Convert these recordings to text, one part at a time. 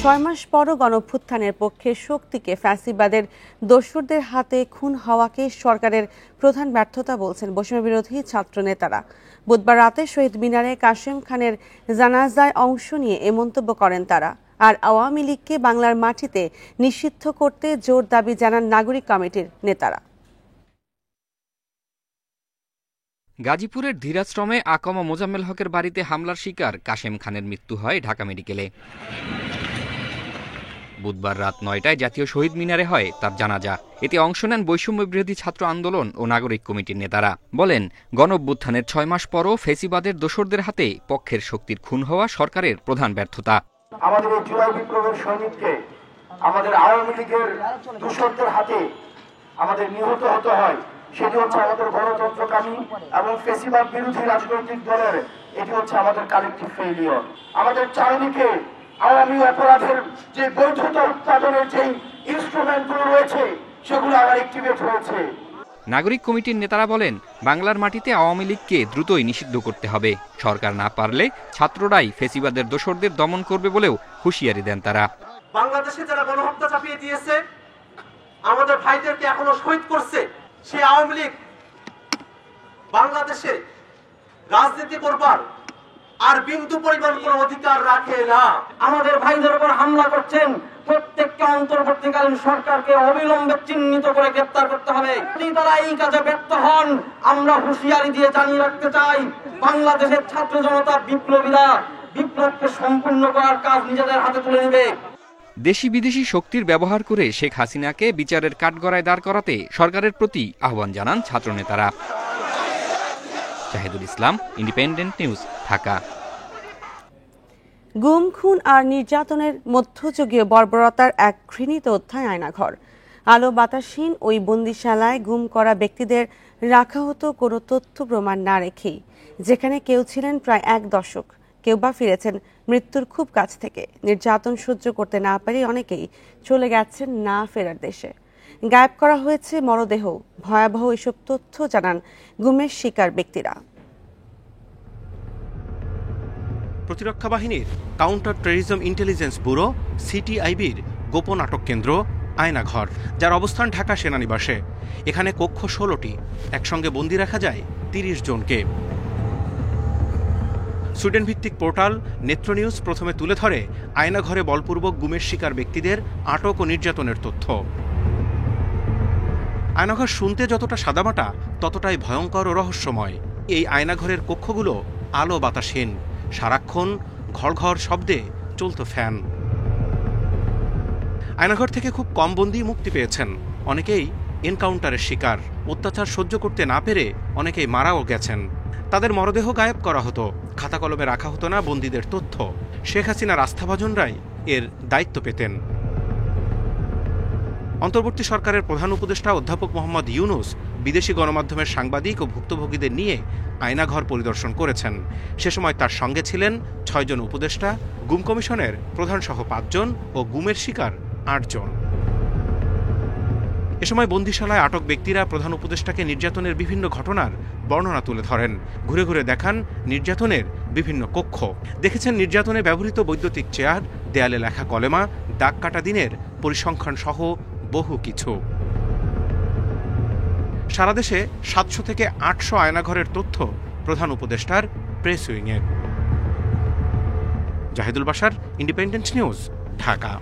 6 মাস পরও গণঅভ্যুত্থানের পক্ষে শক্তিকে ফ্যাসিবাদের দোসরদের হাতে খুন হওয়াকে সরকারের প্রধান ব্যর্থতা বলছেন বৈষম্য বিরোধী ছাত্র নেতারা। বুধবার রাতে শহীদ মিনারে কাশেম খানের জানাজায় অংশ নিয়ে এ মন্তব্য করেন তারা। আর আওয়ামী লীগকে বাংলার মাটিতে নিষিদ্ধ করতে জোর দাবি জানান নাগরিক কমিটির নেতারা। গাজীপুরের ধীরাশ্রমে আকমা মোজাম্মেল হকের বাড়িতে হামলার শিকার কাশেম খানের মৃত্যু হয় ঢাকা মেডিকেলে। বুধবার রাত 9টায় জাতীয় শহীদ মিনারে হয় তার জানাজা। এতে অংশ নেন বৈষম্য বিরোধী ছাত্র আন্দোলন ও নাগরিক কমিটির নেতারা। বলেন, গণঅভ্যুত্থানের 6 মাস পরও ফেসিবাদের দোসরদের হাতে পক্ষের শক্তির খুন হওয়া সরকারের প্রধান ব্যর্থতা। আমাদের এই জুলাই বিপ্লবের সৈনিককে আমাদের আওয়ামী লীগের দোসরদের হাতে আমাদের নিহত হতে হয়, সেটি হচ্ছে আমাদের গণতন্ত্রকামী এবং ফেসিবাদ বিরোধী রাজনৈতিক দলের এটি হচ্ছে আমাদের কালেকটিভ ফেইলিয়র। আমাদের চারিদিকে আওয়ামী অপরাধের যে বৈধতা উৎপাদনের যে ইনস্ট্রুমেন্টগুলো রয়েছে সেগুলো আবার অ্যাক্টিভেট হয়েছে। নাগরিক কমিটির নেতারা বলেন, বাংলার মাটিতে আওয়ামী লীগকে দ্রুতই নিষিদ্ধ করতে হবে। সরকার না পারলে ছাত্ররাই ফেসিবাদের দোসরদের দমন করবে বলেও হুঁশিয়ারি দেন তারা। বাংলাদেশে যারা গণহত্যা চাপিয়ে দিয়েছে, আমাদের ভাইদেরকে এখনো শহীদ করছে, সে আওয়ামী লীগ বাংলাদেশে রাজনীতি করবার আর বিন্দু পরিমাণ কোনো অধিকার রাখে না। আমাদের ভাইদের উপর হামলা করছেন, প্রত্যেকটা অন্তর্বর্তীকালীন সরকারকে অবিলম্বে চিহ্নিত করে গ্রেফতার করতে হবে। যদি তারা এই কাজে ব্যর্থ হন, আমরা হুঁশিয়ারি দিয়ে জানিয়ে রাখতে চাই, বাংলাদেশের ছাত্র জনতা বিপ্লবীরা বিপ্লবকে সম্পূর্ণ করার কাজ নিজেদের হাতে তুলে নেবে। দেশি বিদেশি শক্তির ব্যবহার করে শেখ হাসিনাকে বিচারের কাঠগড়ায় দাঁড় করাতে সরকারের প্রতি আহ্বান জানান ছাত্রনেতারা। জাহিদুল ইসলাম, ইন্ডিপেন্ডেন্ট নিউজ, ঢাকা। গুম, খুন আর নির্যাতনের মধ্যযুগীয় বর্বরতার এক ঘৃণিত অধ্যায় আয়নাঘর। আলো বাতাসহীন ওই বন্দিশালায় গুম করা ব্যক্তিদের রাখা হতো কোনো তথ্য প্রমাণ না রেখেই, যেখানে কেউ ছিলেন প্রায় 1 দশক, কেউ বা ফিরেছেন মৃত্যুর খুব কাছ থেকে। নির্যাতন সহ্য করতে না পারে অনেকেই চলে গেছেন না ফেরার দেশে। গায়েব করা হয়েছে মরদেহ। ভয়াবহ এসব তথ্য জানান গুমের শিকার ব্যক্তিরা। প্রতিরক্ষা বাহিনীর কাউন্টার টেররিজম ইন্টেলিজেন্স ব্যুরো সিটিআইবির গোপন আটক কেন্দ্র আয়নাঘর, যার অবস্থান ঢাকা সেনানিবাসে। এখানে কক্ষ 16টি, একসঙ্গে বন্দি রাখা যায় 30 জনকে। সুইডেন ভিত্তিক পোর্টাল নেত্র নিউজ প্রথমে তুলে ধরে আয়নাঘরে বলপূর্বক গুমের শিকার ব্যক্তিদের আটক ও নির্যাতনের তথ্য। আয়নাঘর শুনতে যতটা সাদামাটা, ততটাই ভয়ঙ্কর ও রহস্যময়। এই আয়নাঘরের কক্ষগুলো আলো বাতাসহীন, সারাক্ষণ ঘর ঘর শব্দে চলত ফ্যান। আয়নাঘর থেকে খুব কম বন্দী মুক্তি পেয়েছেন। অনেকেই এনকাউন্টারের শিকার। অত্যাচার সহ্য করতে না পেরে অনেকেই মারাও গেছেন। তাদের মরদেহ গায়েব করা হতো, খাতা কলমে রাখা হতো না বন্দীদের তথ্য। শেখ হাসিনার আস্থাভাজনরাই এর দায়িত্ব পেতেন। অন্তর্বর্তী সরকারের প্রধান উপদেষ্টা অধ্যাপক মোহাম্মদ ইউনুস বিদেশি গণমাধ্যমের সাংবাদিক ও ভুক্তভোগীদের নিয়ে আয়নাঘর পরিদর্শন করেছেন। সে সময় তার সঙ্গে ছিলেন 6 জন উপদেষ্টা, গুম কমিশনের প্রধানসহ 5 জন ও গুমের শিকার 8 জন। এ সময় বন্দিশালায় আটক ব্যক্তিরা প্রধান উপদেষ্টাকে নির্যাতনের বিভিন্ন ঘটনার বর্ণনা তুলে ধরেন। ঘুরে ঘুরে দেখান নির্যাতনের বিভিন্ন কক্ষ। দেখেছেন নির্যাতনে ব্যবহৃত বৈদ্যুতিক চেয়ার, দেয়ালে লেখা কলেমা, দাগ কাটা দিনের পরিসংখ্যান সহ বহু কিছু। সারা দেশে 700 থেকে 800 আয়নাঘরের তথ্য প্রধান উপদেষ্টার প্রেস উইংয়ের। Zahidul Bashar, Independent News, Dhaka.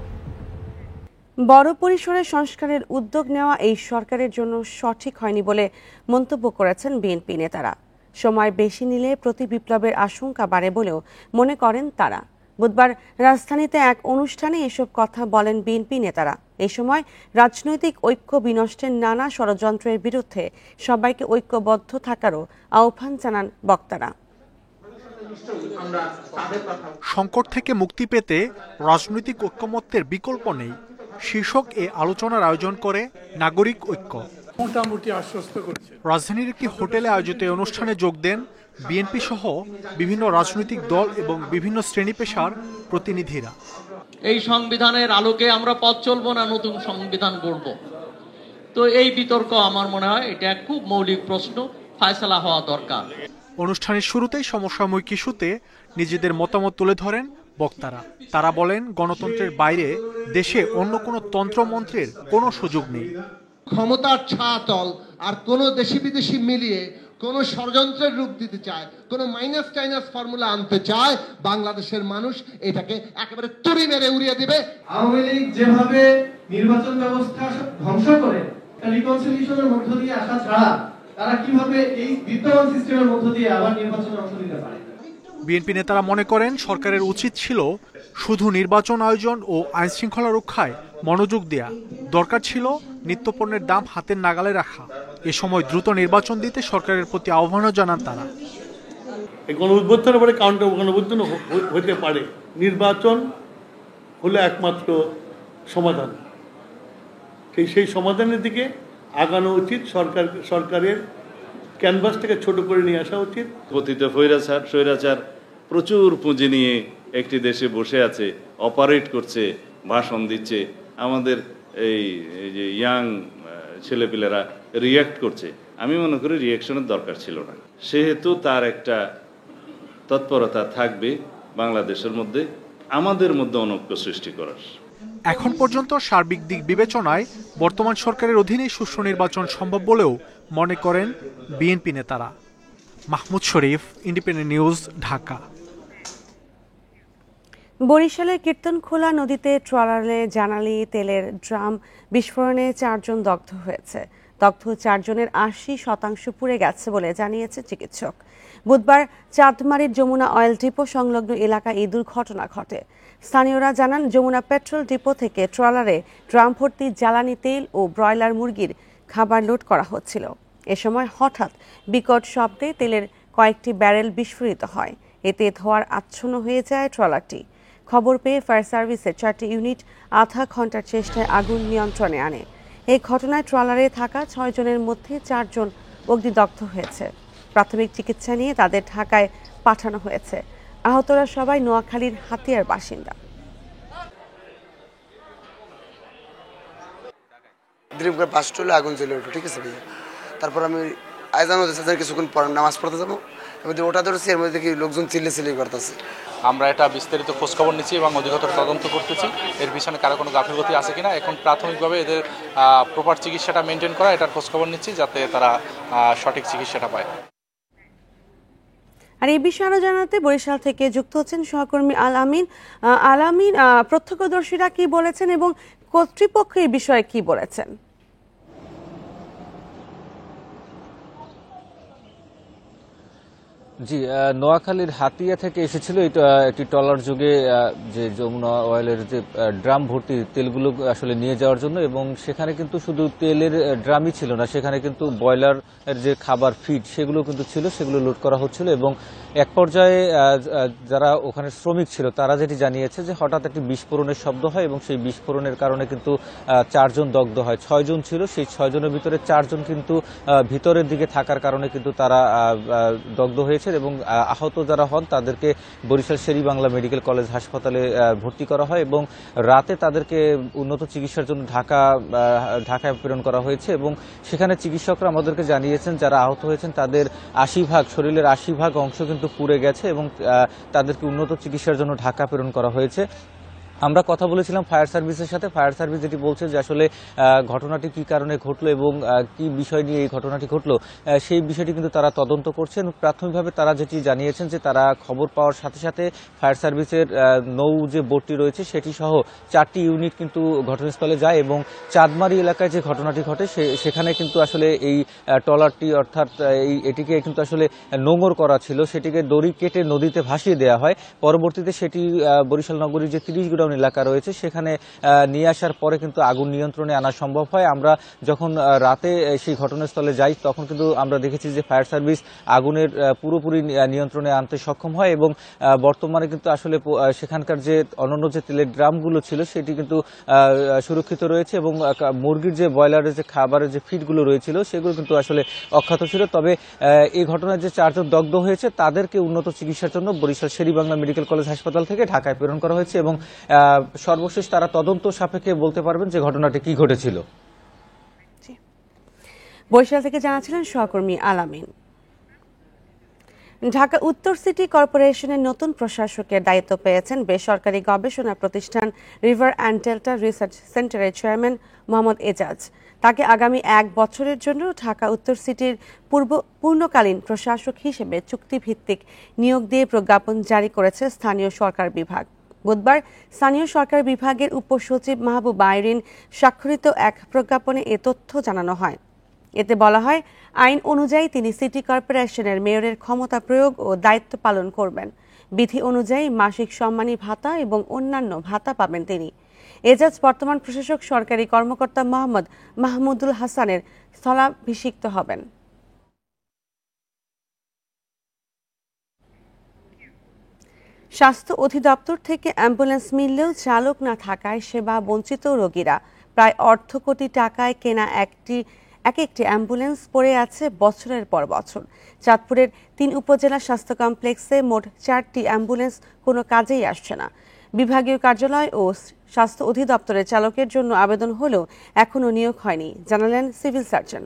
বড় পরিসরে সংস্কারের উদ্যোগ নেওয়া এই সরকারের জন্য সঠিক হয়নি বলে মন্তব্য করেছেন বিএনপি নেতারা। সময় বেশি নিলে প্রতি বিপ্লবের আশঙ্কা বাড়ে বলেও মনে করেন তারা। বুধবার রাজধানীতে এক অনুষ্ঠানে এসব কথা বলেন বিএনপি নেতারা। এই সময় রাজনৈতিক ঐক্য বিনষ্টের নানা ষড়যন্ত্রের বিরুদ্ধে সবাইকে ঐক্যবদ্ধ থাকারও আহ্বান জানান বক্তারা। সংকট থেকে মুক্তি পেতে রাজনৈতিক ঐক্যমত্যের বিকল্প নেই শীর্ষক এ আলোচনার আয়োজন করে নাগরিক ঐক্য। মোটামুটি আশ্বস্ত করেছে। রাজধানীর একটি হোটেলে আয়োজিত অনুষ্ঠানে যোগ দেন বিএনপি সহ বিভিন্ন রাজনৈতিক দল এবং বিভিন্ন শ্রেণী পেশার প্রতিনিধিরা। এই সংবিধানের আলোকে আমরা পথ চলবো না নতুন সংবিধান গড়ব, তো এই বিতর্ক আমার মনে হয় এটা খুব মৌলিক প্রশ্ন, ফায়সালা হওয়া দরকার। অনুষ্ঠানের শুরুতেই সমসাময়িক ইস্যুতে নিজেদের মতামত তুলে ধরেন বক্তারা। তারা বলেন, গণতন্ত্রের বাইরে দেশে অন্য কোনো তন্ত্রমন্ত্রের কোনো সুযোগ নেই। ক্ষমতার ছায়াতল আর কোন দেশি বিদেশি মিলিয়ে কোন ষড়যন্ত্রের রূপ দিতে চায়, কোন মাইনাস টাইনাস ফর্মুলা আনতে চায়, বাংলাদেশের মানুষ এটাকে একেবারে তুড়ি মেরে উড়িয়ে দিবে। আওয়ামী লীগ যেভাবে নির্বাচন ব্যবস্থা ধ্বংস করে রিকনসিলিয়েশনের মধ্য দিয়ে আসা ছাড়া তারা কিভাবে এই বিদ্যমান সিস্টেমের মধ্য দিয়ে আবার নির্বাচনে অংশ নিতে পারে। বিএনপি নেতারা মনে করেন, সরকারের উচিত ছিল শুধু নির্বাচন আয়োজন ও আইন শৃঙ্খলা রক্ষায় মনোযোগ দেয়া। দরকার ছিল নিত্যপণ্যের দাম হাতের নাগালে রাখা। এ সময় দ্রুত নির্বাচন দিতে সরকারের প্রতি আহ্বানও জানান তারা। গণঅভ্যুত্থানের পরে কাউন্টার গণঅভ্যুত্থান হতে পারে, নির্বাচন হলো একমাত্র সমাধান। সেই সমাধানের দিকে আগানো উচিত। সরকারের ক্যানভাসটাকে ছোট করে নিয়ে আসা উচিত। কথিত স্বৈরাচার প্রচুর পুঁজি নিয়ে একটি দেশে বসে আছে, অপারেট করছে, ভাষণ দিচ্ছে, আমাদের এই যে ইয়াং ছেলেপিলেরা রিয়্যাক্ট করছে। আমি মনে করি রিয়াকশনের দরকার ছিল না। সেহেতু তার একটা তৎপরতা থাকবে বাংলাদেশের মধ্যে, আমাদের মধ্যে অনৈক্য সৃষ্টি করার। এখন পর্যন্ত সার্বিক দিক বিবেচনায় বর্তমান সরকারের অধীনে সুষ্ঠু নির্বাচন সম্ভব বলেও মনে করেন বিএনপি নেতারা। মাহমুদ শরীফ, ইন্ডিপেন্ডেন্ট নিউজ, ঢাকা। বরিশালের কীর্তনখোলা নদীতে ট্রলারে জানালি তেলের ড্রাম বিস্ফোরণে 4 জন দগ্ধ হয়েছে। দগ্ধ 4 জনের 80% পুড়ে গেছে বলে জানিয়েছে চিকিৎসক। বুধবার চাঁদমারির যমুনা অয়েল ডিপো সংলগ্ন এলাকায় এই দুর্ঘটনা ঘটে। স্থানীয়রা জানান, যমুনা পেট্রোল ডিপো থেকে ট্রলারে ড্রাম ভর্তি জ্বালানি তেল ও ব্রয়লার মুরগির খাবার লোড করা হচ্ছিল। এ সময় হঠাৎ বিকট শব্দে তেলের কয়েকটি ব্যারেল বিস্ফোরিত হয়। এতে ধোঁয়ার আচ্ছন্ন হয়ে যায় ট্রলারটি। খবর পেয়ে ফায়ার সার্ভিসের 4টি ইউনিট আধা ঘন্টার চেষ্টায় আগুন নিয়ন্ত্রণে আনে। এই ঘটনায় ট্রলারে থাকা 6 জনের মধ্যে 4 জন অগ্নিদগ্ধ হয়েছে। প্রাথমিক চিকিৎসা নিয়ে তাদের ঢাকায় পাঠানো হয়েছে। আহতরা সবাই নোয়াখালীর হাতিয়ার বাসিন্দা। আগুন জ্বলে উঠলো, ঠিক আছে ভাইয়া। তারপর আমি আয়জান কিছুক্ষণ পর নামাজ পড়তে যাবো, ওটা ধরেছি, এর মধ্যে কি লোকজন চিল্লি করতেছে। আমরা এটা বিস্তারিত খোঁজখবর নিচ্ছি এবং অধিকতর তদন্ত করতেছি, এর পিছনে কারো কোনো গাফিলতি আছে কিনা। এখন প্রাথমিকভাবে এদের প্রপার চিকিৎসাটা মেনটেন করা, এটার খোঁজখবর নিচ্ছি যাতে তারা সঠিক চিকিৎসাটা পায়। আর এই বিষয়ে আরো জানাতে বরিশাল থেকে যুক্ত হচ্ছেন সহকর্মী আলামিন। আলামিন, প্রত্যক্ষদর্শীরা কি বলেছেন এবং কর্তৃপক্ষ এই বিষয়ে কি বলেছেন? জি, নোয়াখালীর হাতিয়া থেকে এসেছিল একটি ট্রলার যোগে যে যমুনা অয়েলের যে ড্রাম ভর্তি তেলগুলো আসলে নিয়ে যাওয়ার জন্য, এবং সেখানে কিন্তু শুধু তেলের ড্রামই ছিল না, সেখানে কিন্তু ব্রয়লার যে খাবার ফিড সেগুলো কিন্তু ছিল, সেগুলো লোড করা হচ্ছিল। এবং এক পর্যায়ে যারা ওখানে শ্রমিক ছিল তারা যেটি জানিয়েছে যে হঠাৎ একটি বিস্ফোরণের শব্দ হয় এবং সেই বিস্ফোরণের কারণে কিন্তু 4 জন দগ্ধ হয়। 6 জন ছিল, সেই 6 জনের ভিতরে 4 জন কিন্তু ভিতরের দিকে থাকার কারণে কিন্তু তারা দগ্ধ হয়েছে এবং আহত যারা হন তাদেরকে বরিশাল শের-ই-বাংলা মেডিকেল কলেজ হাসপাতালে ভর্তি করা হয় এবং রাতে তাদেরকে উন্নত চিকিৎসার জন্য ঢাকায় প্রেরণ করা হয়েছে। এবং সেখানে চিকিৎসকরা আমাদেরকে জানিয়েছেন যারা আহত হয়েছেন তাদের 80% শরীরের 80% অংশ কিন্তু পুড়ে গেছে এবং তাদেরকে উন্নত চিকিৎসার জন্য ঢাকা প্রেরণ করা হয়েছে। আমরা কথা বলেছিলাম ফায়ার সার্ভিসের সাথে। ফায়ার সার্ভিস যেটি বলছে যে আসলে ঘটনাটি কি কারণে ঘটলো এবং কি বিষয় নিয়ে এই ঘটনাটি ঘটলো সেই বিষয়টি কিন্তু তারা তদন্ত করছেন। প্রাথমিকভাবে তারা যেটি জানিয়েছেন যে তারা খবর পাওয়ার সাথে সাথে ফায়ার সার্ভিসের নৌ যে বোটটি রয়েছে সেটি সহ 4টি ইউনিট কিন্তু ঘটনাস্থলে যায় এবং চাঁদমারি এলাকায় যে ঘটনাটি ঘটে সেখানে কিন্তু আসলে এই ট্রলারটি অর্থাৎ এটিকে কিন্তু আসলে নোঙর করা ছিল, সেটিকে দড়ি কেটে নদীতে ভাসিয়ে দেওয়া হয়। পরবর্তীতে সেটি বরিশাল নগরীর যে 30 গোডাউন এলাকা রয়েছে সেখানে নিয়ে আসার পরে কিন্তু আগুন নিয়ন্ত্রণে আনা সম্ভব হয়। আমরা যখন রাতে সেই ঘটনাস্থলে যাই তখন কিন্তু আমরা দেখেছি যে ফায়ার সার্ভিস আগুনের পুরোপুরি নিয়ন্ত্রণে আনতে সক্ষম হয় এবং বর্তমানে কিন্তু আসলে সেখানকার যে অন্যান্য যে তেলের ড্রামগুলো ছিল সেটি কিন্তু সুরক্ষিত রয়েছে এবং মুরগির যে ব্রয়লারের যে খাবারের যে ফিডগুলো রয়েছিল সেগুলো কিন্তু আসলে অক্ষত ছিল। তবে এই ঘটনায় যে 4 জন দগ্ধ হয়েছে তাদেরকে উন্নত চিকিৎসার জন্য বরিশাল শের-ই-বাংলা মেডিকেল কলেজ হাসপাতাল থেকে ঢাকায় প্রেরণ করা হয়েছে এবং সর্বশেষ তারা তদন্ত সাপেক্ষে বলতে পারবেন যে ঘটনাটি কি ঘটেছিল। বরিশাল থেকে জানাচ্ছিলেন সহকর্মী আলামিন। ঢাকা উত্তর সিটি কর্পোরেশনের নতুন প্রশাসকের দায়িত্ব পেয়েছেন বেসরকারি গবেষণা প্রতিষ্ঠান রিভার অ্যান্ড ডেল্টা রিসার্চ সেন্টারের চেয়ারম্যান মোহাম্মদ এজাজ। তাকে আগামী 1 বছরের জন্য ঢাকা উত্তর সিটির পূর্ণকালীন প্রশাসক হিসেবে চুক্তিভিত্তিক নিয়োগ দিয়ে প্রজ্ঞাপন জারি করেছে স্থানীয় সরকার বিভাগ। বুধবার স্থানীয় সরকার বিভাগের উপসচিব মাহবুব আইরিন স্বাক্ষরিত এক প্রজ্ঞাপনে এ তথ্য জানানো হয়। এতে বলা হয়, আইন অনুযায়ী তিনি সিটি কর্পোরেশনের মেয়রের ক্ষমতা প্রয়োগ ও দায়িত্ব পালন করবেন। বিধি অনুযায়ী মাসিক সম্মানী ভাতা এবং অন্যান্য ভাতা পাবেন তিনি। এজাজ বর্তমান প্রশাসক সরকারি কর্মকর্তা মোহাম্মদ মাহমুদুল হাসানের স্থলাভিষিক্ত হবেন। স্বাস্থ্য অধিদপ্তর থেকে অ্যাম্বুলেন্স মিললেও চালক না থাকায় সেবা বঞ্চিত রোগীরা। প্রায় অর্ধ কোটি টাকায় কেনা এক একটি অ্যাম্বুলেন্স পড়ে আছে বছরের পর বছর। চাঁদপুরের 3 উপজেলা স্বাস্থ্য কমপ্লেক্সে মোট 4টি অ্যাম্বুলেন্স কোনো কাজেই আসছে না। বিভাগীয় কার্যালয় ও স্বাস্থ্য অধিদপ্তরের চালকের জন্য আবেদন হলেও এখনও নিয়োগ হয়নি, জানালেন সিভিল সার্জন।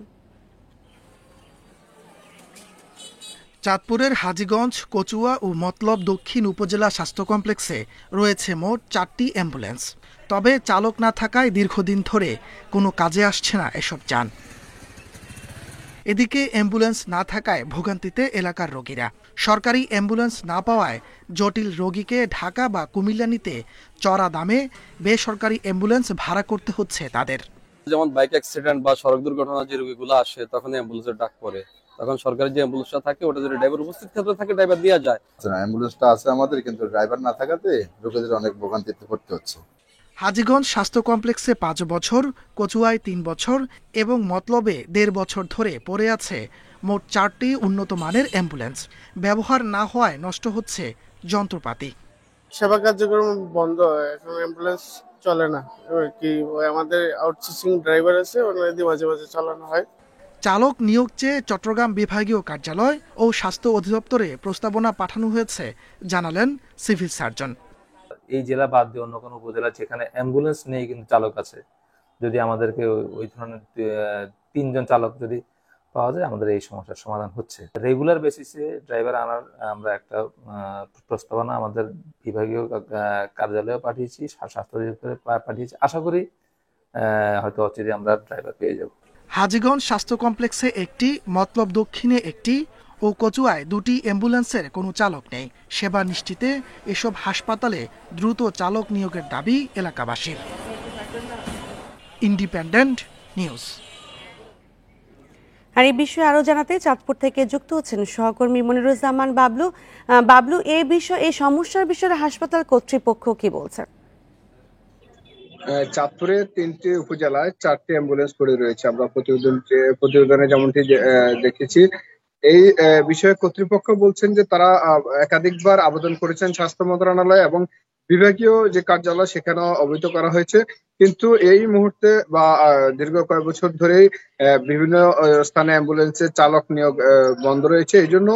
চাঁদপুরের হাজীগঞ্জ, কচুয়া ও মতলব দক্ষিণ উপজেলা স্বাস্থ্য কমপ্লেক্সে রয়েছে মোট 4টি অ্যাম্বুলেন্স। তবে চালক না থাকায় দীর্ঘদিন ধরে কোনো কাজে আসছে না এসব যান। এদিকে অ্যাম্বুলেন্স না থাকায় ভোগান্তিতে এলাকার রোগীরা। সরকারি অ্যাম্বুলেন্স না পাওয়ায় জটিল রোগীকে ঢাকা বা কুমিল্লা নিতে চড়া দামে বেসরকারি অ্যাম্বুলেন্স ভাড়া করতে হচ্ছে তাদের। যেমন বাইক অ্যাক্সিডেন্ট বা সড়ক দুর্ঘটনা যে রোগীগুলো আসে তখন অ্যাম্বুলেন্সের ডাক পড়ে, তখন সরকারি যে অ্যাম্বুলেন্সটা থাকে ওটা যদি ড্রাইভার উপস্থিত থাকে ড্রাইভার দেওয়া যায়। অ্যাম্বুলেন্সটা আছে আমাদের, কিন্তু ড্রাইভার না থাকাতে রোগীদের অনেক ভোগান্তিতে পড়তে হচ্ছে। হাজীগঞ্জ স্বাস্থ্য কমপ্লেক্সে 5 বছর, কচুয়ায় 3 বছর এবং মতলবে 1.5 বছর ধরে পড়ে আছে মোট 4টি উন্নত মানের অ্যাম্বুলেন্স। ব্যবহার না হওয়ায় নষ্ট হচ্ছে যন্ত্রপাতি। সেবা কার্যক্রম বন্ধ, এখন অ্যাম্বুলেন্স চলে না। আমাদের আউটসোর্সিং ড্রাইভার আছে, ওনাদের দিয়ে মাঝে মাঝে চালানো হয়। চালক নিয়োগ চেয়ে চট্টগ্রাম বিভাগীয় কার্যালয় ও স্বাস্থ্য অধিদপ্তরে প্রস্তাবনা পাঠানো হয়েছে, জানালেন সিভিল সার্জন। এই জেলা বাদ দিয়ে অন্য কোনো উপজেলা যেখানে অ্যাম্বুলেন্স নেই কিন্তু চালক আছে, যদি আমাদেরকে ওই ধরনের 3 জন চালক যদি পাওয়া যায় আমাদের এই সমস্যার সমাধান হচ্ছে। রেগুলার বেসিসে ড্রাইভার আনার আমরা একটা প্রস্তাবনা আমাদের বিভাগীয় কার্যালয়ে পাঠিয়েছি, স্বাস্থ্য অধিদপ্তরে পাঠিয়েছি। আশা করি হয়তো অচিরে আমরা ড্রাইভার পেয়ে যাব। হাজীগঞ্জ স্বাস্থ্য কমপ্লেক্সে একটি, মতলব দক্ষিণে একটি ও কচুয়ায় 2টি অ্যাম্বুলেন্সের কোনো চালক নেই। সেবা নিশ্চিতে এসব হাসপাতালে দ্রুত চালক নিয়োগের দাবি এলাকাবাসীর। Independent news. আর এই বিষয়ে আরো জানাতে চাঁদপুর থেকে যুক্ত হচ্ছেন সহকর্মী মনিরুজ্জামান বাবলু। বাবলু, এই সমস্যার বিষয়ে হাসপাতাল কর্তৃপক্ষ কি বলছে? চাঁদপুরের 3টি উপজেলায় 4টি অ্যাম্বুলেন্স পড়ে রয়েছে। আমরা প্রতিবেদনে যেমনটি দেখেছি, এই বিষয়ে কর্তৃপক্ষ বলছেন যে তারা একাধিকবার আবেদন করেছেন স্বাস্থ্য মন্ত্রণালয় এবং বিভাগীয় যে কার্যালয় সেখানেও অবহিত করা হয়েছে, কিন্তু এই মুহূর্তে বা দীর্ঘ কয়েক বছর ধরেই বিভিন্ন স্থানে অ্যাম্বুলেন্সের চালক নিয়োগ বন্ধ রয়েছে, এই জন্য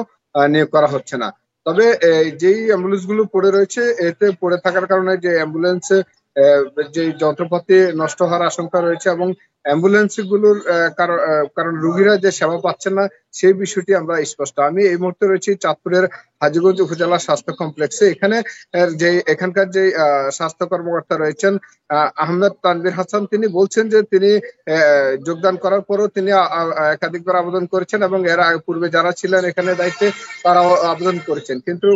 নিয়োগ করা হচ্ছে না। তবে যেই অ্যাম্বুলেন্স গুলো পড়ে রয়েছে, এতে পড়ে থাকার কারণে যে অ্যাম্বুলেন্সে যে যন্ত্রপাতি নষ্ট হওয়ার আশঙ্কা রয়েছে এবং অ্যাম্বুলেন্স গুলোর কারণ রোগীরা যে সেবা পাচ্ছেন না সেই বিষয়টি আমরা স্পষ্ট। আমি এই মুহূর্তে রয়েছি চাঁদপুরের হাজীগঞ্জ উপজেলা স্বাস্থ্য কমপ্লেক্সে। এখানকার যে স্বাস্থ্য কর্মকর্তা রয়েছেন আহমেদ তানভীর হাসান, তিনি বলছেন যে তিনি যোগদান করার পরও তিনি একাধিকবার আবেদন করেছেন এবং এর পূর্বে যারা ছিলেন এখানে দায়িত্বে তারাও আবেদন করেছেন, কিন্তু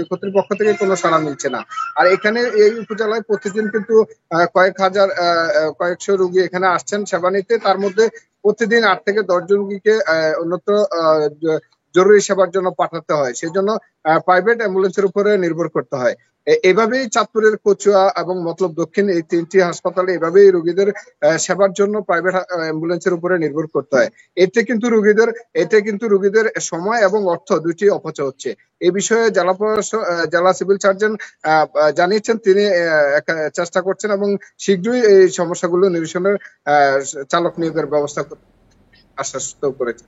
কর্তৃপক্ষ থেকে কোনো সাড়া মিলছে না। আর এখানে এই উপজেলায় প্রতিদিন কিন্তু কয়েকশো রোগী এখানে আসছেন সেবা নিতে, তার মধ্যে প্রতিদিন 8 থেকে 10 জন রোগীকে অন্যত্র জরুরি সেবার জন্য পাঠাতে হয়, সেই জন্য প্রাইভেট অ্যাম্বুলেন্সের উপরে নির্ভর করতে হয়। এভাবেই চাঁদপুরের কচুয়া এবং মতলব দক্ষিণ এই 3টি হাসপাতালে এভাবেই রোগীদের সেবার জন্য প্রাইভেট অ্যাম্বুলেন্সের উপরে নির্ভর করতে হয়। এতে কিন্তু রোগীদের সময় এবং অর্থ দুটি অপচয় হচ্ছে। এই বিষয়ে জেলা সিভিল সার্জন জানিয়েছেন তিনি চেষ্টা করছেন এবং শীঘ্রই এই সমস্যাগুলো নিরসনের চালক নিয়োগের ব্যবস্থা করতে আশ্বাস করেছেন।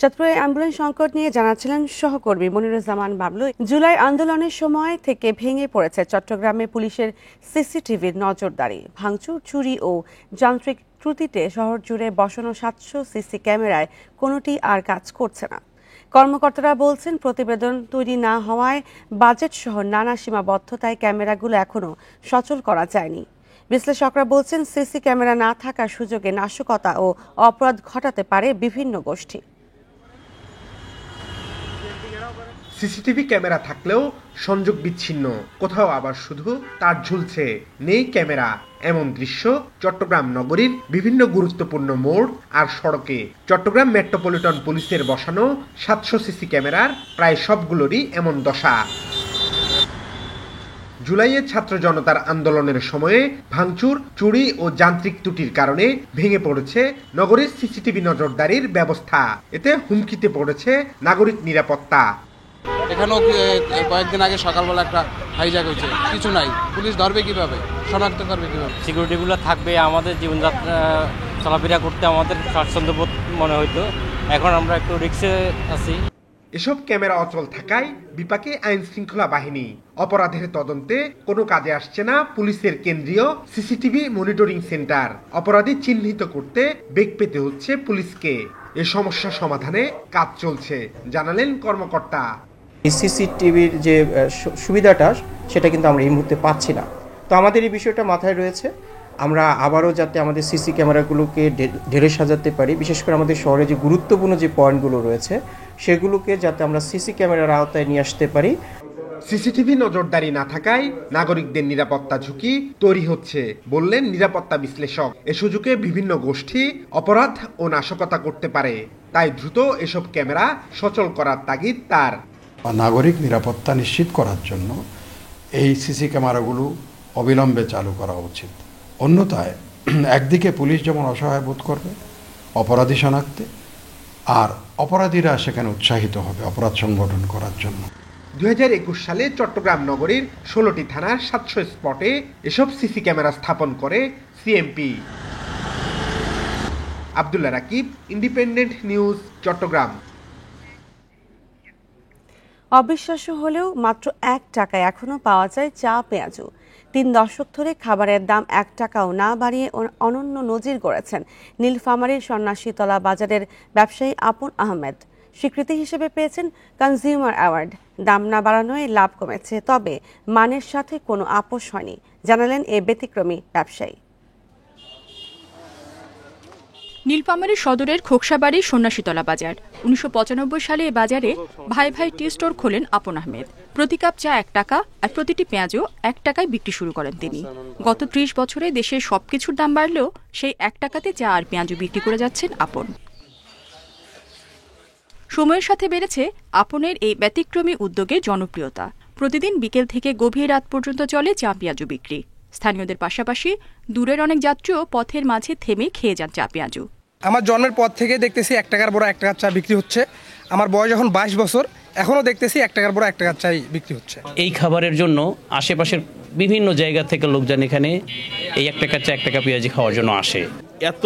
চাঁদপুরে অ্যাম্বুলেন্স সংকট নিয়ে জানাচ্ছিলেন সহকর্মী মনিরুজ্জামান বাবলু। জুলাই আন্দোলনের সময় থেকে ভেঙে পড়েছে চট্টগ্রামে পুলিশের সিসিটিভির নজরদারি। ভাঙচুর, চুরি ও যান্ত্রিক ত্রুটিতে শহর জুড়ে বসানো 700 সিসি ক্যামেরায় কোনোটি আর কাজ করছে না। কর্মকর্তারা বলছেন, প্রতিবেদন তৈরি না হওয়ায় বাজেট সহ নানা সীমাবদ্ধতায় ক্যামেরাগুলো এখনো সচল করা যায়নি। বিশ্লেষকরা বলছেন, সিসি ক্যামেরা না থাকার সুযোগে নাশকতা ও অপরাধ ঘটাতে পারে বিভিন্ন গোষ্ঠী। সিসিটিভি ক্যামেরা থাকলেও সংযোগ বিচ্ছিন্ন, কোথাও আবার শুধু তার ঝুলছে, নেই ক্যামেরা। এমন দৃশ্য চট্টগ্রাম নগরীর বিভিন্ন গুরুত্বপূর্ণ মোড় আর সড়কে। চট্টগ্রাম মেট্রোপলিটন পুলিশের বসানো 700 সিসি ক্যামেরার প্রায় সবগুলোরই এমন দশা। জুলাইয়ে ছাত্র জনতার আন্দোলনের সময়ে ভাঙচুর, চুরি ও যান্ত্রিক ত্রুটির কারণে ভেঙে পড়েছে নগরীর সিসিটিভি নজরদারির ব্যবস্থা। এতে হুমকিতে পড়েছে নাগরিক নিরাপত্তা। এখানেও কয়েকদিন আগে সকালবেলা একটা হাইজ্যাক হয়েছে, কিছু নাই, পুলিশ ধরবে কিভাবে, শনাক্ত করবে কিভাবে? সিকিউরিটিগুলো থাকবে, আমাদের জীবনযাত্রা চলাফেরা করতে আমাদের স্বাচ্ছন্দ্যবোধ মনে হইতো। এখন আমরা একটু রিস্কে আছি। এসব ক্যামেরা অচল থাকায় বিপাকে আইন শৃঙ্খলা বাহিনী। অপরাধের তদন্তে কোনো কাজে আসছে না পুলিশের কেন্দ্রীয় সিসিটিভি মনিটরিং সেন্টার। অপরাধী চিহ্নিত করতে বেগ পেতে হচ্ছে পুলিশকে। এ সমস্যা সমাধানে কাজ চলছে, জানালেন কর্মকর্তা। সিসিটিভির যে সুবিধাটা সেটা কিন্তু আমরা এই মুহূর্তে পাচ্ছি না। তো আমাদের এই বিষয়টা মাথায় রয়েছে, আমরা আবারও যাতে আমাদের সিসি ক্যামেরাগুলোকে ঢেলে সাজাতে পারি, বিশেষ করে আমাদের শহরে যে গুরুত্বপূর্ণ যে পয়েন্টগুলো রয়েছে সেগুলোকে যাতে আমরা সিসি ক্যামেরার আওতায় নিয়ে আসতে পারি। সিসিটিভি নজরদারি না থাকায় নাগরিকদের নিরাপত্তা ঝুঁকি তৈরি হচ্ছে, বললেন নিরাপত্তা বিশ্লেষক। এ সুযোগে বিভিন্ন গোষ্ঠী অপরাধ ও নাশকতা করতে পারে, তাই দ্রুত এসব ক্যামেরা সচল করার তাগিদ তার। নাগরিক নিরাপত্তা নিশ্চিত করার জন্য এই সিসি ক্যামেরাগুলো অবিলম্বে চালু করা উচিত। অন্যথায় একদিকে পুলিশ যেমন অসহায় বোধ করবে অপরাধী শনাক্তে, আর অপরাধীরা সেখানে উৎসাহিত হবে অপরাধ সংগঠন করার জন্য। 2021 সালে চট্টগ্রাম নগরীর 16টি থানার 700 স্পটে এসব সিসি ক্যামেরা স্থাপন করে CMP. Abdullah Rakib, independent news, Chittagong. অবিশ্বাস্য হলেও মাত্র 1 টাকায় এখনো পাওয়া যায় চা পেঁয়াজু। 3 দশক ধরে খাবারের দাম 1 টাকাও না বাড়িয়ে অনন্য নজির গড়েছেন নীলফামারীর সন্ন্যাসীতলা বাজারের ব্যবসায়ী আপন আহমেদ। স্বীকৃতি হিসেবে পেয়েছেন কনজিউমার অ্যাওয়ার্ড। দাম না বাড়ানোয় লাভ কমেছে, তবে মানের সাথে কোনো আপোষ হয়নি, জানালেন এ ব্যতিক্রমী ব্যবসায়ী। নীলফামারী সদরের খোকসাবাড়ির সন্ন্যাসীতলা বাজার। 1995 সালে এ বাজারে ভাই ভাই টি স্টোর খোলেন আপন আহমেদ। প্রতি কাপ চা 1 টাকা আর প্রতিটি পেঁয়াজও 1 টাকায় বিক্রি শুরু করেন তিনি। গত 30 বছরে দেশের সবকিছুর দাম বাড়লেও সেই 1 টাকাতে চা আর পেঁয়াজও বিক্রি করে যাচ্ছেন আপন। সময়ের সাথে বেড়েছে আপনের এই ব্যতিক্রমী উদ্যোগের জনপ্রিয়তা। প্রতিদিন বিকেল থেকে গভীর রাত পর্যন্ত চলে চা পেঁয়াজু বিক্রি। স্থানীয়দের পাশাপাশি দূরের অনেক যাত্রীও পথের মাঝে থেমে খেয়ে যান চা পেঁয়াজু। আমার জন্মের পর থেকে দেখতেছি 1 টাকার বড় 1 টাকার চা বিক্রি হচ্ছে। আমার বয়স এখন 22 বছর, এখনও দেখতেছি 1 টাকার বড় 1 টাকার চাই বিক্রি হচ্ছে। এই খাবারের জন্য আশেপাশের বিভিন্ন জায়গা থেকে লোকজন এখানে এই 1 টাকার চা 1 টাকা পেঁয়াজি খাওয়ার জন্য আসে। এত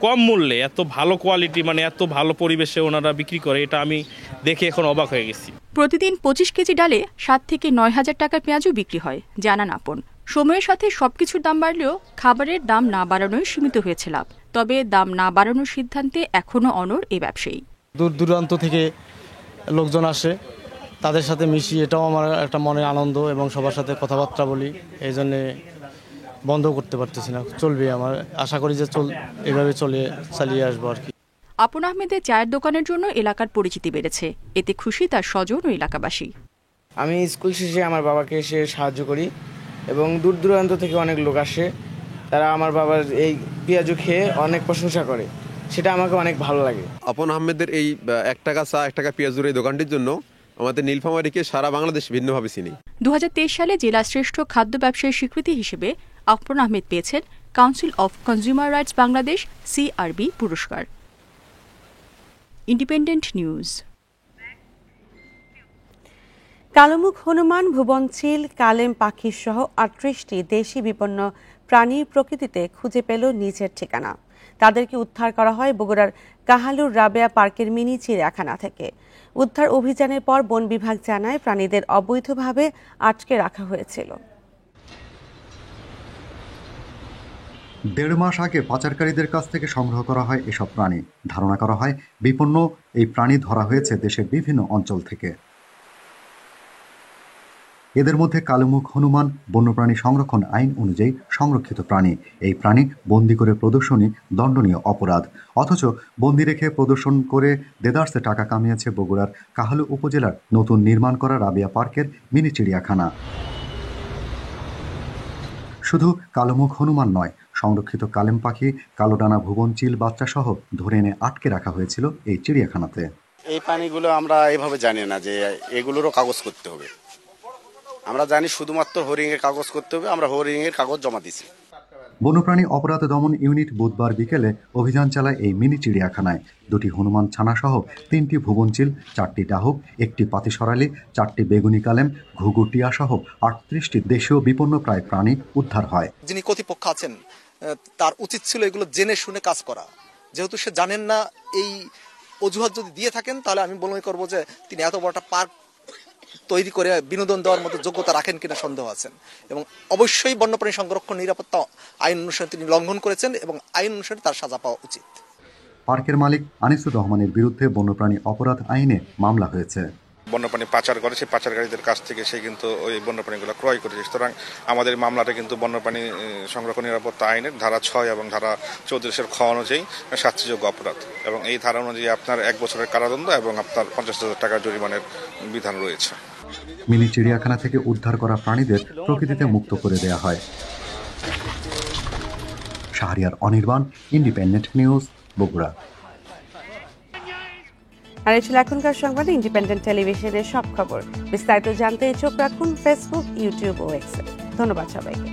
কম মূল্যে এত ভালো কোয়ালিটি, মানে এত ভালো পরিবেশে ওনারা বিক্রি করে, এটা আমি দেখে এখন অবাক হয়ে গেছি। প্রতিদিন 25 কেজি ডালে 7 থেকে 9 হাজার টাকার পেঁয়াজও বিক্রি হয়, জানান আপন। সময়ের সাথে সবকিছুর দাম বাড়লেও খাবারের দাম না বাড়ানোই সীমিত হয়েছে লাভ। তবে দাম না বাড়ানোর সিদ্ধান্তে এখনো অনড় এই ব্যবসায়ী। দূর দূরান্ত থেকে লোকজন আসে, তাদের সাথে মিশি, এটাও আমার একটা মনে আনন্দ এবং সবার সাথে কথাবার্তা বলি, এই জন্যে বন্ধ করতে পারতেছি না। চলবে, আমার আশা করি যে এভাবে চালিয়ে আসবো আর কি। আপন আহমেদের চায়ের দোকানের জন্য এলাকার পরিচিতি বেড়েছে, এতে খুশি তার স্বজন ও এলাকাবাসী। আমি স্কুল শেষে আমার বাবাকে এসে সাহায্য করি এবং দূর দূরান্ত থেকে অনেক লোক আসে, তারা আমার বাবার এই পেঁয়াজু খেয়ে অনেক প্রশংসা করে, সেটা আমাকে অনেক ভালো লাগে। আপন আহমেদের এই 1 টাকা চা 1 টাকা পেঁয়াজুর এই দোকানটির জন্য আমাদের নীলফামারীকে সারা বাংলাদেশ ভিন্নভাবে চিনি। 2023 সালে জেলা শ্রেষ্ঠ খাদ্য ব্যবসায়ীর স্বীকৃতি হিসেবে আপন আহমেদ পেয়েছেন Council of Consumer Rights Bangladesh CRB পুরস্কার। Independent News. কালোমুখ হনুমান, ভুবনচিল, কালেম পাখি সহ 38টি দেশি বিপন্ন প্রাণীর প্রকৃতিতে খুঁজে পেল নিজের ঠিকানা। তাদেরকে উদ্ধার করা হয় বগুড়ার কাহালুর রাবেয়া পার্কের মিনি চিড়িয়াখানা থেকে। উদ্ধার অভিযানের পর বন বিভাগ জানায় প্রাণীদের অবৈধভাবে আটকে রাখা হয়েছিল। দেড় মাস আগে পাচারকারীদের কাছ থেকে সংগ্রহ করা হয় এসব প্রাণী। ধারণা করা হয় বিপন্ন এই প্রাণী ধরা হয়েছে দেশের বিভিন্ন অঞ্চল থেকে। এদের মধ্যে কালোমুখ হনুমান বন্যপ্রাণী সংরক্ষণ আইন অনুযায়ী সংরক্ষিত প্রাণী। এই প্রাণী বন্দি করে প্রদর্শনী দণ্ডনীয় অপরাধ। অথচ বন্দি রেখে প্রদর্শন করে দেদারসে টাকা কামিয়েছে বগুড়ার কাহালু উপজেলার নতুন নির্মাণ করা রাবিয়া পার্কের মিনি চিড়িয়াখানা। শুধু কালোমুখ হনুমান নয়, সংরক্ষিত কালেম পাখি, কালোডানা ভুবন চিল বাচ্চা সহ ধরে এনে আটকে রাখা হয়েছিল এই চিড়িয়াখানাতে। এই প্রাণীগুলো আমরা এভাবে জানি না যে এগুলোরও কাগজ করতে হবে। আমরা জানি শুধুমাত্র হরিণের কাগজ করতে হবে, আমরা হরিণের কাগজ জমা দিছি। বন্যপ্রাণী অপরাধ দমন ইউনিট বুধবার বিকেলে অভিযান চালায় এই মিনি চিড়িয়াখানায়। 2টি হনুমান ছানা সহ 3টি ভুবনচিল, 4টি ডাহুক, 1টি পাতিসরালি, 4টি বেগুনি কালেম, ঘুঘু টিয়া সহ 38টি দেশীয় বিপন্ন প্রায় প্রাণী উদ্ধার হয়। যিনি কর্তৃপক্ষ আছেন তার উচিত ছিল এগুলো জেনে শুনে কাজ করা। যেহেতু সে জানেন না, এই অজুহাত যদি দিয়ে থাকেন তাহলে আমি মনে করবো যে তিনি এত বড় একটা পার্ক তৈরি করে বিনোদন দেওয়ার মতো যোগ্যতা রাখেন কিনা সন্দেহ আছেন। এবং অবশ্যই বন্যপ্রাণী সংরক্ষণ নিরাপত্তা আইন অনুসারে তিনি লঙ্ঘন করেছেন এবং আইন অনুসারে তার সাজা পাওয়া উচিত। পার্কের মালিক আনিসুর রহমানের বিরুদ্ধে বন্যপ্রাণী অপরাধ আইনে মামলা হয়েছে। বন্যপ্রাণী পাচার করে সেই পাচারকারীদের কাছ থেকে সে কিন্তু ওই বন্যপ্রাণীগুলো ক্রয় করেছে। সুতরাং আমাদের মামলাটা কিন্তু বন্যপ্রাণী সংরক্ষণ নিরাপত্তা আইনের ধারা 6 এবং ধারা 34 খ অনুযায়ী শাস্তিযোগ্য অপরাধ, এবং এই ধারা অনুযায়ী আপনার 1 বছরের কারাদণ্ড এবং আপনার 50,000 টাকা জরিমানার বিধান রয়েছে। মিনি চিড়িয়াখানা থেকে উদ্ধার করা প্রাণীদের প্রকৃতিতে মুক্ত করে দেয়া হয়। Shahriar Anirban, Independent News, Bogura. আর এই ছিল এখনকার সংবাদ ইন্ডিপেন্ডেন্ট টেলিভিশনের সব খবর। বিস্তারিত জানতে চোখ রাখুন ফেসবুক, ইউটিউব ও এক্সে। ধন্যবাদ সবাইকে।